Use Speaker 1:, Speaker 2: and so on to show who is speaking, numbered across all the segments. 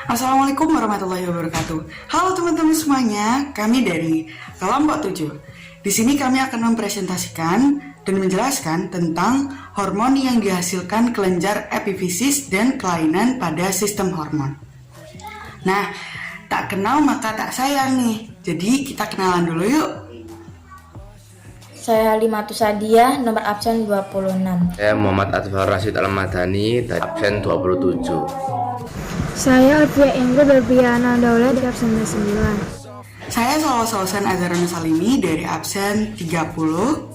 Speaker 1: Assalamualaikum warahmatullahi wabarakatuh. Halo teman-teman semuanya, kami dari kelompok 7. Di sini kami akan mempresentasikan dan menjelaskan tentang hormon yang dihasilkan kelenjar epifisis dan kelainan pada sistem hormon. Nah, tak kenal maka tak sayang nih. Jadi kita kenalan dulu yuk.
Speaker 2: Saya Halimatus Sadiah, nomor absen 26.
Speaker 3: Saya Muhammad Adfar Rashid Al-Madani, dari absen 27.
Speaker 4: Saya Alfia Ingrid Berbiana Daulah dari absen 9.
Speaker 1: Saya Salwa Azharun Salimi dari absen 30.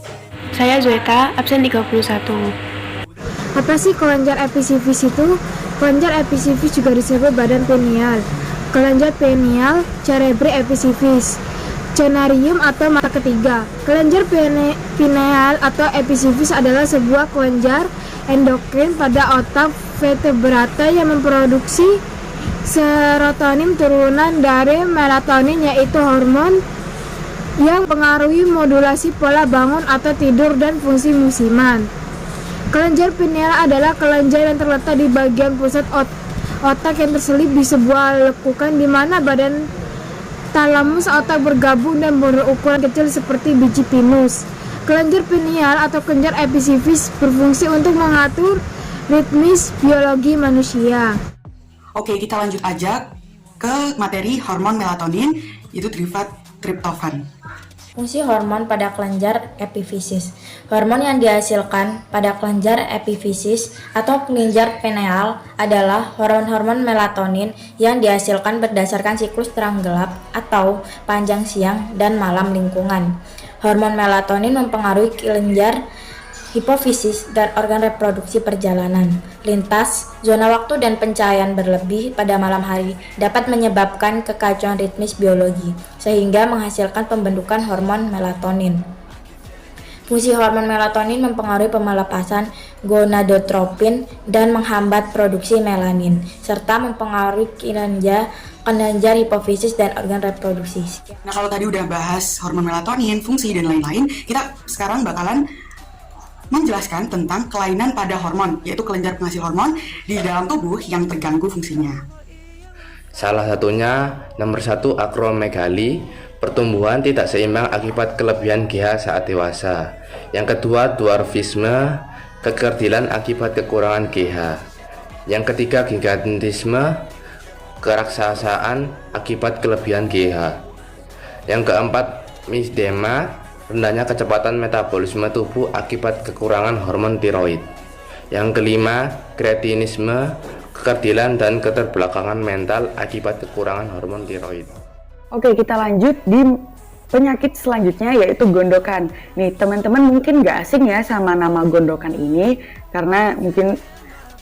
Speaker 5: Saya Zoeta, absen 31.
Speaker 4: Apa sih kelenjar epifisis itu? Kelenjar epifisis juga disebut badan pineal, kelenjar pineal, cerebri epifisis, cenarium atau mata ketiga. Kelenjar pineal atau epifisis adalah sebuah kelenjar endokrin pada otak vertebrata yang memproduksi serotonin turunan dari melatonin, yaitu hormon yang mempengaruhi modulasi pola bangun atau tidur dan fungsi musiman. Kelenjar pineal adalah kelenjar yang terletak di bagian pusat otak yang terselip di sebuah lekukan di mana badan talamus otak bergabung dan berukuran kecil seperti biji pinus. Kelenjar pineal atau kelenjar epifisis berfungsi untuk mengatur ritmis biologi manusia.
Speaker 1: Oke, kita lanjut aja ke materi hormon melatonin, yaitu derivat triptofan.
Speaker 2: Fungsi hormon pada kelenjar epifisis. Hormon yang dihasilkan pada kelenjar epifisis atau kelenjar pineal adalah hormon-hormon melatonin yang dihasilkan berdasarkan siklus terang gelap atau panjang siang dan malam lingkungan. Hormon melatonin mempengaruhi kelenjar hipofisis dan organ reproduksi perjalanan. Lintas, zona waktu dan pencahayaan berlebih pada malam hari dapat menyebabkan kekacauan ritmis biologi, sehingga menghasilkan pembentukan hormon melatonin. Fungsi hormon melatonin mempengaruhi pemelepasan gonadotropin dan menghambat produksi melanin, serta mempengaruhi kelenjar hipofisis dan organ reproduksi.
Speaker 1: Nah, kalau tadi udah bahas hormon melatonin, fungsi dan lain-lain, kita sekarang bakalan menjelaskan tentang kelainan pada hormon, yaitu kelenjar penghasil hormon di dalam tubuh yang terganggu fungsinya.
Speaker 3: Salah satunya nomor 1 akromegali, pertumbuhan tidak seimbang akibat kelebihan GH saat dewasa. Yang kedua dwarfisme, kekerdilan akibat kekurangan GH. Yang ketiga gigantisme, keraksasaan akibat kelebihan GH. Yang keempat misdema, rendahnya kecepatan metabolisme tubuh akibat kekurangan hormon tiroid. Yang kelima, kretinisme, kekerdilan dan keterbelakangan mental akibat kekurangan hormon tiroid.
Speaker 6: Oke, kita lanjut di penyakit selanjutnya, yaitu gondokan. Nih, teman-teman mungkin nggak asing ya sama nama gondokan ini, karena mungkin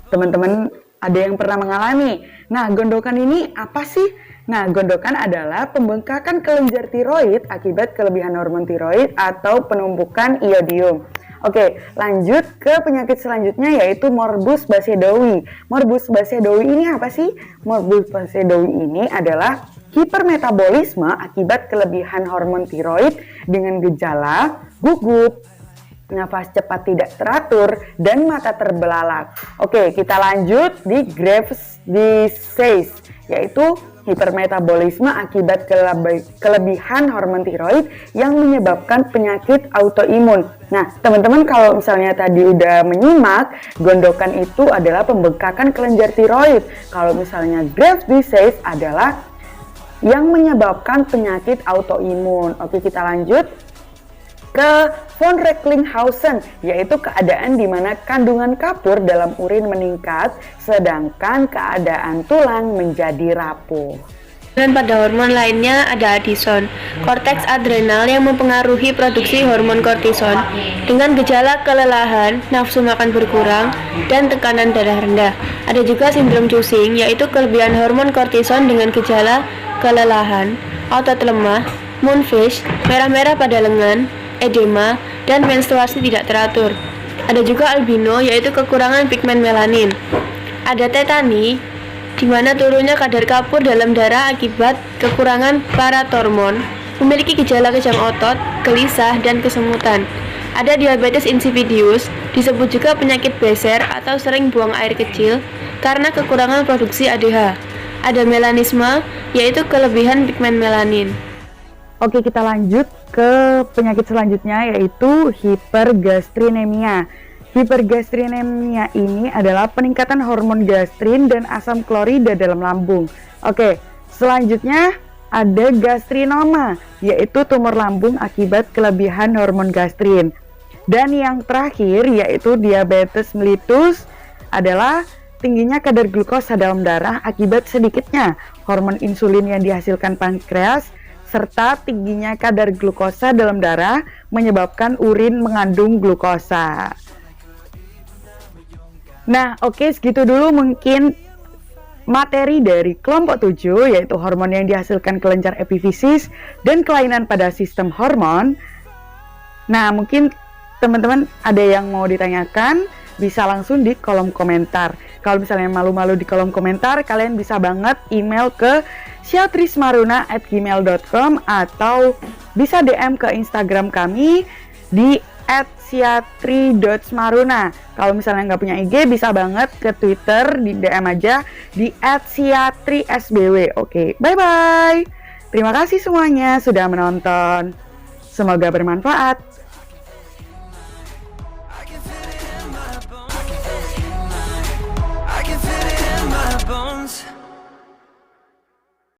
Speaker 6: teman-teman ada yang pernah mengalami. Nah, gondokan ini apa sih? Nah, gondokan adalah pembengkakan kelenjar tiroid akibat kelebihan hormon tiroid atau penumpukan iodium. Oke, lanjut ke penyakit selanjutnya, yaitu morbus basedowi. Morbus basedowi ini apa sih? Morbus basedowi ini adalah hipermetabolisme akibat kelebihan hormon tiroid dengan gejala gugup, nafas cepat tidak teratur, dan mata terbelalak. Oke, kita lanjut di Graves' disease, yaitu hipermetabolisme akibat kelebihan hormon tiroid yang menyebabkan penyakit autoimun. Nah, teman-teman kalau misalnya tadi udah menyimak, gondokan itu adalah pembengkakan kelenjar tiroid. Kalau misalnya Graves' disease adalah yang menyebabkan penyakit autoimun. Oke, kita lanjut ke von Recklinghausen, yaitu keadaan di mana kandungan kapur dalam urin meningkat sedangkan keadaan tulang menjadi rapuh.
Speaker 5: Dan pada hormon lainnya ada Addison, korteks adrenal yang mempengaruhi produksi hormon kortison dengan gejala kelelahan, nafsu makan berkurang, dan tekanan darah rendah. Ada juga sindrom Cushing, yaitu kelebihan hormon kortison dengan gejala kelelahan, otot lemah, moon face, merah-merah pada lengan, edema, dan menstruasi tidak teratur. Ada juga albino, yaitu kekurangan pigmen melanin. Ada tetani, di mana turunnya kadar kapur dalam darah akibat kekurangan paratormon, memiliki gejala kejang otot, gelisah, dan kesemutan. Ada diabetes insipidus, disebut juga penyakit beser atau sering buang air kecil karena kekurangan produksi ADH. Ada melanisme, yaitu kelebihan pigmen melanin.
Speaker 6: Oke, kita lanjut ke penyakit selanjutnya yaitu hipergastrinemia. Hipergastrinemia ini adalah peningkatan hormon gastrin dan asam klorida dalam lambung. Oke, selanjutnya ada gastrinoma, yaitu tumor lambung akibat kelebihan hormon gastrin. Dan yang terakhir yaitu diabetes mellitus adalah tingginya kadar glukosa dalam darah akibat sedikitnya hormon insulin yang dihasilkan pankreas serta tingginya kadar glukosa dalam darah menyebabkan urin mengandung glukosa. Nah, oke, segitu dulu mungkin materi dari kelompok 7 yaitu hormon yang dihasilkan kelenjar epifisis dan kelainan pada sistem hormon. Nah, mungkin teman-teman ada yang mau ditanyakan, bisa langsung di kolom komentar. Kalau misalnya malu-malu di kolom komentar, kalian bisa banget email ke syaatrismaruna@gmail.com atau bisa DM ke Instagram kami di @syatri.smaruna. Kalau misalnya nggak punya IG, bisa banget ke Twitter, di DM aja di @syatrisbw. Oke, bye-bye. Terima kasih semuanya sudah menonton. Semoga bermanfaat.